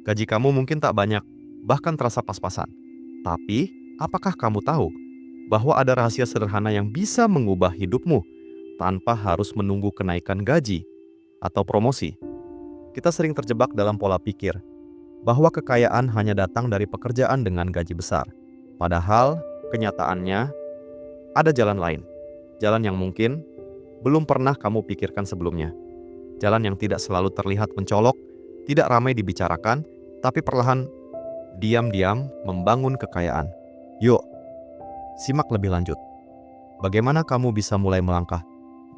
Gaji kamu mungkin tak banyak, bahkan terasa pas-pasan. Tapi, apakah kamu tahu bahwa ada rahasia sederhana yang bisa mengubah hidupmu tanpa harus menunggu kenaikan gaji atau promosi? Kita sering terjebak dalam pola pikir bahwa kekayaan hanya datang dari pekerjaan dengan gaji besar. Padahal, kenyataannya ada jalan lain. Jalan yang mungkin belum pernah kamu pikirkan sebelumnya. Jalan yang tidak selalu terlihat mencolok, tidak ramai dibicarakan, tapi perlahan, diam-diam membangun kekayaan. Yuk, simak lebih lanjut. Bagaimana kamu bisa mulai melangkah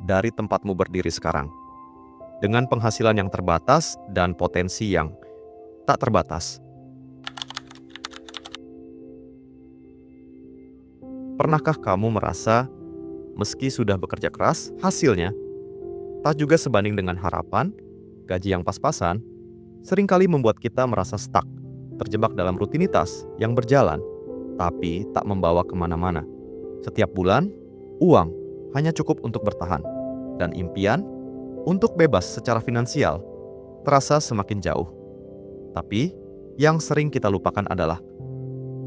dari tempatmu berdiri sekarang? Dengan penghasilan yang terbatas dan potensi yang tak terbatas. Pernahkah kamu merasa meski sudah bekerja keras, hasilnya tak juga sebanding dengan harapan? Gaji yang pas-pasan seringkali membuat kita merasa stuck, terjebak dalam rutinitas yang berjalan, tapi tak membawa kemana-mana. Setiap bulan, uang hanya cukup untuk bertahan, dan impian untuk bebas secara finansial terasa semakin jauh. Tapi, yang sering kita lupakan adalah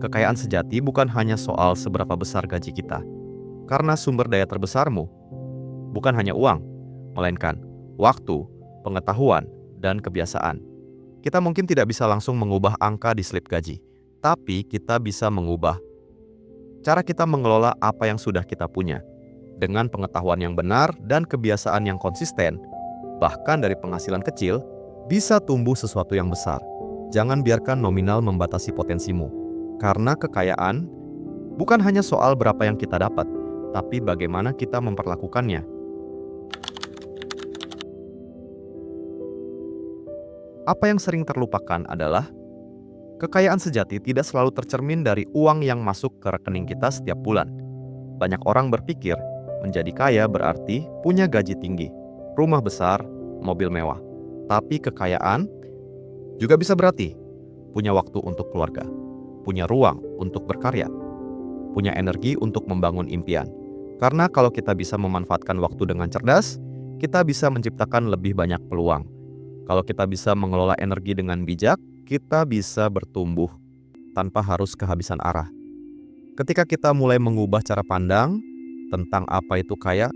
kekayaan sejati bukan hanya soal seberapa besar gaji kita, karena sumber daya terbesarmu bukan hanya uang, melainkan waktu, pengetahuan, dan kebiasaan. Kita mungkin tidak bisa langsung mengubah angka di slip gaji, tapi kita bisa mengubah cara kita mengelola apa yang sudah kita punya. Dengan pengetahuan yang benar dan kebiasaan yang konsisten, bahkan dari penghasilan kecil, bisa tumbuh sesuatu yang besar. Jangan biarkan nominal membatasi potensimu, karena kekayaan bukan hanya soal berapa yang kita dapat, tapi bagaimana kita memperlakukannya. Apa yang sering terlupakan adalah kekayaan sejati tidak selalu tercermin dari uang yang masuk ke rekening kita setiap bulan. Banyak orang berpikir menjadi kaya berarti punya gaji tinggi, rumah besar, mobil mewah. Tapi kekayaan juga bisa berarti punya waktu untuk keluarga, punya ruang untuk berkarya, punya energi untuk membangun impian. Karena kalau kita bisa memanfaatkan waktu dengan cerdas, kita bisa menciptakan lebih banyak peluang. Kalau kita bisa mengelola energi dengan bijak, kita bisa bertumbuh tanpa harus kehabisan arah. Ketika kita mulai mengubah cara pandang tentang apa itu kaya,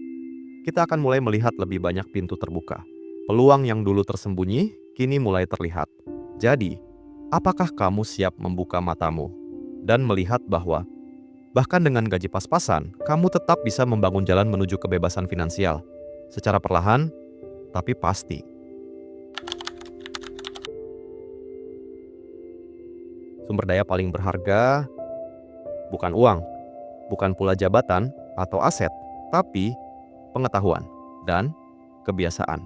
kita akan mulai melihat lebih banyak pintu terbuka. Peluang yang dulu tersembunyi, kini mulai terlihat. Jadi, apakah kamu siap membuka matamu dan melihat bahwa bahkan dengan gaji pas-pasan, kamu tetap bisa membangun jalan menuju kebebasan finansial secara perlahan, tapi pasti. Sumber daya paling berharga bukan uang, bukan pula jabatan atau aset, tapi pengetahuan dan kebiasaan.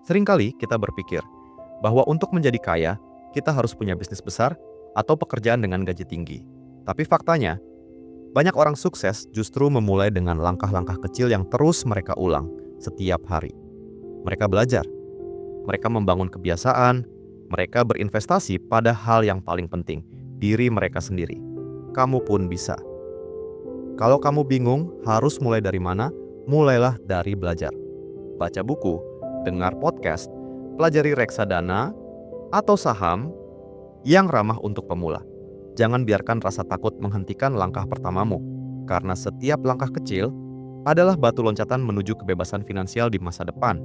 Seringkali kita berpikir bahwa untuk menjadi kaya, kita harus punya bisnis besar atau pekerjaan dengan gaji tinggi. Tapi faktanya, banyak orang sukses justru memulai dengan langkah-langkah kecil yang terus mereka ulang setiap hari. Mereka belajar, mereka membangun kebiasaan, mereka berinvestasi pada hal yang paling penting, diri mereka sendiri. Kamu pun bisa. Kalau kamu bingung harus mulai dari mana, mulailah dari belajar. Baca buku, dengar podcast, pelajari reksadana atau saham yang ramah untuk pemula. Jangan biarkan rasa takut menghentikan langkah pertamamu, karena setiap langkah kecil adalah batu loncatan menuju kebebasan finansial di masa depan.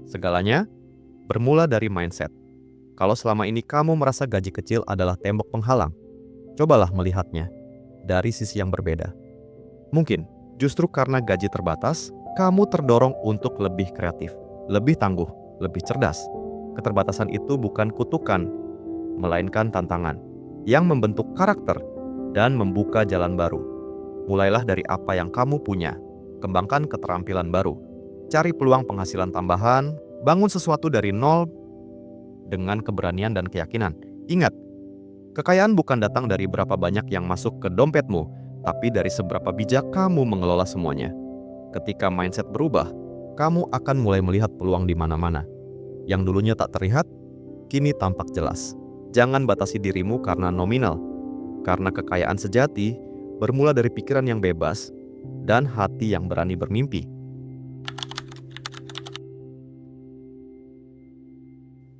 Segalanya bermula dari mindset. Kalau selama ini kamu merasa gaji kecil adalah tembok penghalang, cobalah melihatnya dari sisi yang berbeda. Mungkin justru karena gaji terbatas, kamu terdorong untuk lebih kreatif, lebih tangguh, lebih cerdas. Keterbatasan itu bukan kutukan, melainkan tantangan yang membentuk karakter dan membuka jalan baru. Mulailah dari apa yang kamu punya, kembangkan keterampilan baru. Cari peluang penghasilan tambahan, bangun sesuatu dari nol dengan keberanian dan keyakinan. Ingat, kekayaan bukan datang dari berapa banyak yang masuk ke dompetmu, tapi dari seberapa bijak kamu mengelola semuanya. Ketika mindset berubah, kamu akan mulai melihat peluang di mana-mana. Yang dulunya tak terlihat, kini tampak jelas. Jangan batasi dirimu karena nominal, karena kekayaan sejati bermula dari pikiran yang bebas dan hati yang berani bermimpi.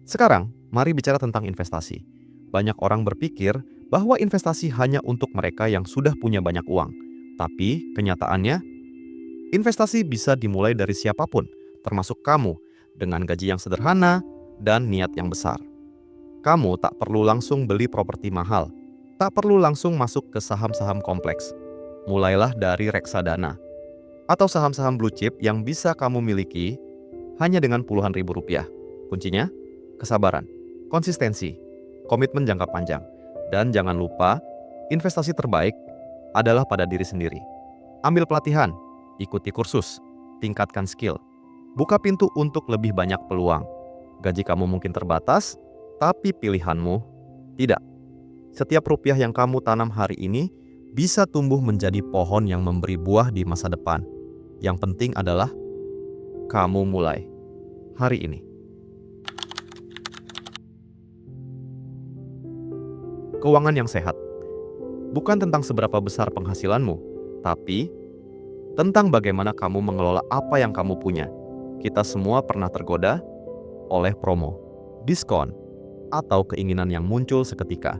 Sekarang, mari bicara tentang investasi. Banyak orang berpikir bahwa investasi hanya untuk mereka yang sudah punya banyak uang. Tapi, kenyataannya, investasi bisa dimulai dari siapapun, termasuk kamu, dengan gaji yang sederhana dan niat yang besar. Kamu tak perlu langsung beli properti mahal, tak perlu langsung masuk ke saham-saham kompleks. Mulailah dari reksadana atau saham-saham blue chip yang bisa kamu miliki hanya dengan puluhan ribu rupiah. Kuncinya, kesabaran, konsistensi, komitmen jangka panjang. Dan jangan lupa, investasi terbaik adalah pada diri sendiri. Ambil pelatihan, ikuti kursus, tingkatkan skill. Buka pintu untuk lebih banyak peluang. Gaji kamu mungkin terbatas, tapi pilihanmu tidak. Setiap rupiah yang kamu tanam hari ini bisa tumbuh menjadi pohon yang memberi buah di masa depan. Yang penting adalah kamu mulai hari ini. Keuangan yang sehat bukan tentang seberapa besar penghasilanmu, tapi tentang bagaimana kamu mengelola apa yang kamu punya. Kita semua pernah tergoda oleh promo, diskon, atau keinginan yang muncul seketika.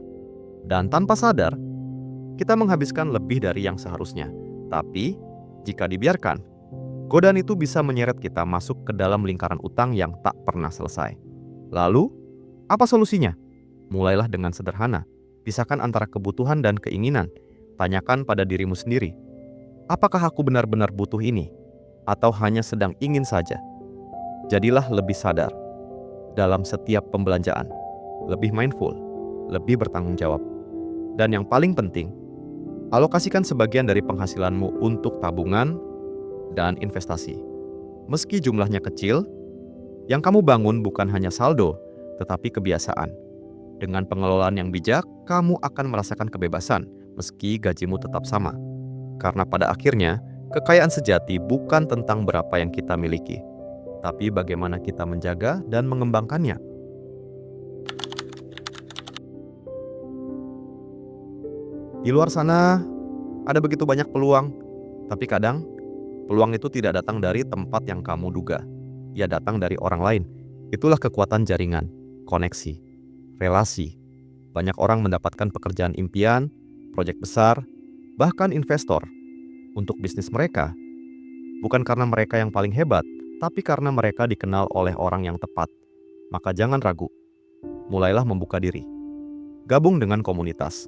Dan tanpa sadar, kita menghabiskan lebih dari yang seharusnya. Tapi, jika dibiarkan, godaan itu bisa menyeret kita masuk ke dalam lingkaran utang yang tak pernah selesai. Lalu, apa solusinya? Mulailah dengan sederhana. Pisahkan antara kebutuhan dan keinginan. Tanyakan pada dirimu sendiri, apakah aku benar-benar butuh ini? Atau hanya sedang ingin saja? Jadilah lebih sadar dalam setiap pembelanjaan, lebih mindful, lebih bertanggung jawab. Dan yang paling penting, alokasikan sebagian dari penghasilanmu untuk tabungan dan investasi. Meski jumlahnya kecil, yang kamu bangun bukan hanya saldo, tetapi kebiasaan. Dengan pengelolaan yang bijak, kamu akan merasakan kebebasan, meski gajimu tetap sama. Karena pada akhirnya, kekayaan sejati bukan tentang berapa yang kita miliki, tapi bagaimana kita menjaga dan mengembangkannya. Di luar sana, ada begitu banyak peluang, tapi kadang peluang itu tidak datang dari tempat yang kamu duga. Ia datang dari orang lain. Itulah kekuatan jaringan, koneksi, relasi. Banyak orang mendapatkan pekerjaan impian, proyek besar, bahkan investor untuk bisnis mereka. Bukan karena mereka yang paling hebat, tapi karena mereka dikenal oleh orang yang tepat. Maka jangan ragu. Mulailah membuka diri. Gabung dengan komunitas.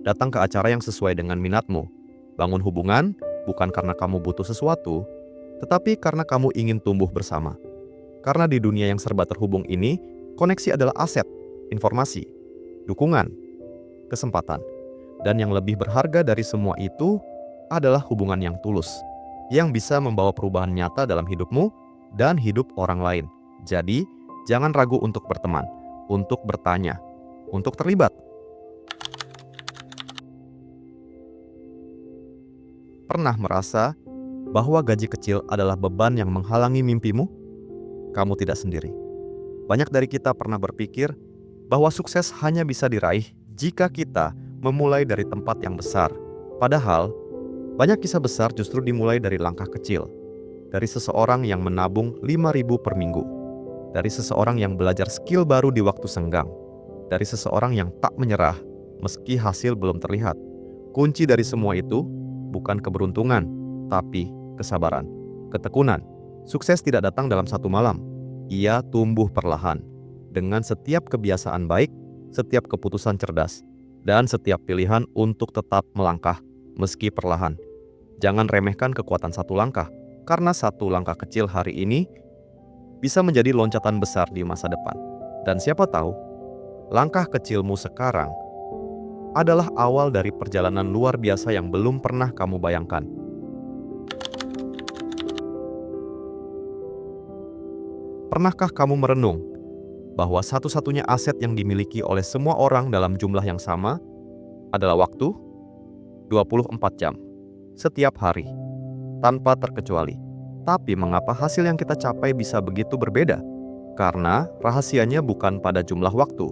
Datang ke acara yang sesuai dengan minatmu. Bangun hubungan bukan karena kamu butuh sesuatu, tetapi karena kamu ingin tumbuh bersama. Karena di dunia yang serba terhubung ini, koneksi adalah aset, informasi, dukungan, kesempatan. Dan yang lebih berharga dari semua itu adalah hubungan yang tulus, yang bisa membawa perubahan nyata dalam hidupmu dan hidup orang lain. Jadi, jangan ragu untuk berteman, untuk bertanya, untuk terlibat. Pernah merasa bahwa gaji kecil adalah beban yang menghalangi mimpimu? Kamu tidak sendiri. Banyak dari kita pernah berpikir bahwa sukses hanya bisa diraih jika kita memulai dari tempat yang besar. Padahal, banyak kisah besar justru dimulai dari langkah kecil. Dari seseorang yang menabung 5.000 per minggu. Dari seseorang yang belajar skill baru di waktu senggang. Dari seseorang yang tak menyerah meski hasil belum terlihat. Kunci dari semua itu bukan keberuntungan, tapi kesabaran, ketekunan. Sukses tidak datang dalam satu malam. Ia tumbuh perlahan. Dengan setiap kebiasaan baik, setiap keputusan cerdas, dan setiap pilihan untuk tetap melangkah meski perlahan. Jangan remehkan kekuatan satu langkah, karena satu langkah kecil hari ini bisa menjadi loncatan besar di masa depan. Dan siapa tahu, langkah kecilmu sekarang adalah awal dari perjalanan luar biasa yang belum pernah kamu bayangkan. Pernahkah kamu merenung bahwa satu-satunya aset yang dimiliki oleh semua orang dalam jumlah yang sama adalah waktu? 24 jam, setiap hari, tanpa terkecuali. Tapi mengapa hasil yang kita capai bisa begitu berbeda? Karena rahasianya bukan pada jumlah waktu,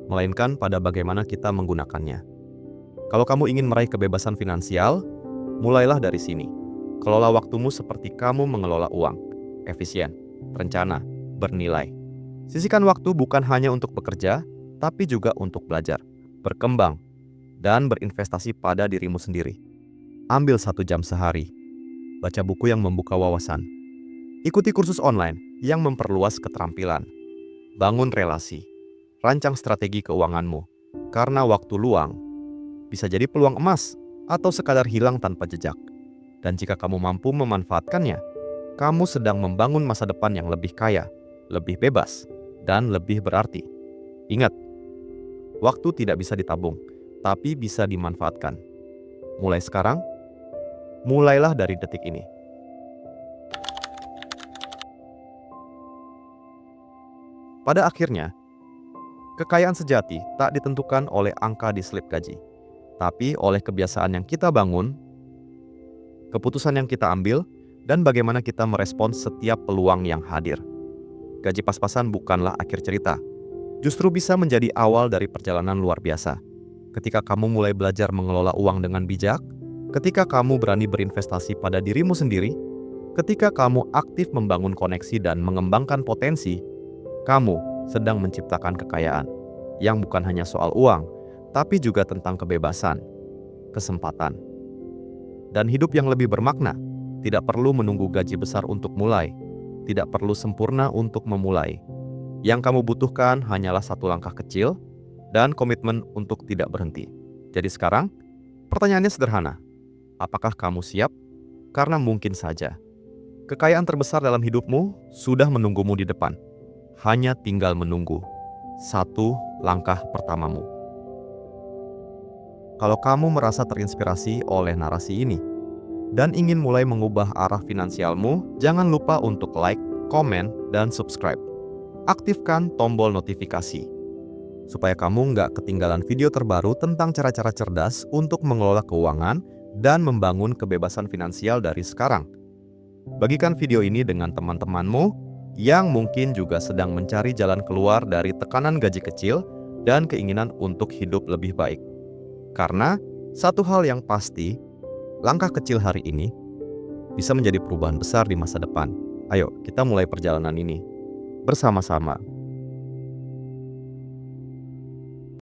melainkan pada bagaimana kita menggunakannya. Kalau kamu ingin meraih kebebasan finansial, mulailah dari sini. Kelola waktumu seperti kamu mengelola uang, efisien, rencana, bernilai. Sisihkan waktu bukan hanya untuk bekerja, tapi juga untuk belajar, berkembang, dan berinvestasi pada dirimu sendiri. Ambil 1 jam sehari, baca buku yang membuka wawasan, ikuti kursus online yang memperluas keterampilan, bangun relasi, rancang strategi keuanganmu, karena waktu luang bisa jadi peluang emas atau sekadar hilang tanpa jejak. Dan jika kamu mampu memanfaatkannya, kamu sedang membangun masa depan yang lebih kaya, lebih bebas, dan lebih berarti. Ingat, waktu tidak bisa ditabung, tapi bisa dimanfaatkan. Mulai sekarang, mulailah dari detik ini. Pada akhirnya, kekayaan sejati tak ditentukan oleh angka di slip gaji, tapi oleh kebiasaan yang kita bangun, keputusan yang kita ambil, dan bagaimana kita merespons setiap peluang yang hadir. Gaji pas-pasan bukanlah akhir cerita, justru bisa menjadi awal dari perjalanan luar biasa. Ketika kamu mulai belajar mengelola uang dengan bijak, ketika kamu berani berinvestasi pada dirimu sendiri, ketika kamu aktif membangun koneksi dan mengembangkan potensi, kamu sedang menciptakan kekayaan yang bukan hanya soal uang, tapi juga tentang kebebasan, kesempatan, dan hidup yang lebih bermakna. Tidak perlu menunggu gaji besar untuk mulai, tidak perlu sempurna untuk memulai. Yang kamu butuhkan hanyalah 1 langkah kecil dan komitmen untuk tidak berhenti. Jadi sekarang, pertanyaannya sederhana. Apakah kamu siap? Karena mungkin saja kekayaan terbesar dalam hidupmu sudah menunggumu di depan. Hanya tinggal menunggu 1 langkah pertamamu. Kalau kamu merasa terinspirasi oleh narasi ini dan ingin mulai mengubah arah finansialmu, jangan lupa untuk like, komen, dan subscribe. Aktifkan tombol notifikasi supaya kamu nggak ketinggalan video terbaru tentang cara-cara cerdas untuk mengelola keuangan dan membangun kebebasan finansial dari sekarang. Bagikan video ini dengan teman-temanmu yang mungkin juga sedang mencari jalan keluar dari tekanan gaji kecil dan keinginan untuk hidup lebih baik. Karena satu hal yang pasti, langkah kecil hari ini bisa menjadi perubahan besar di masa depan. Ayo, kita mulai perjalanan ini bersama-sama.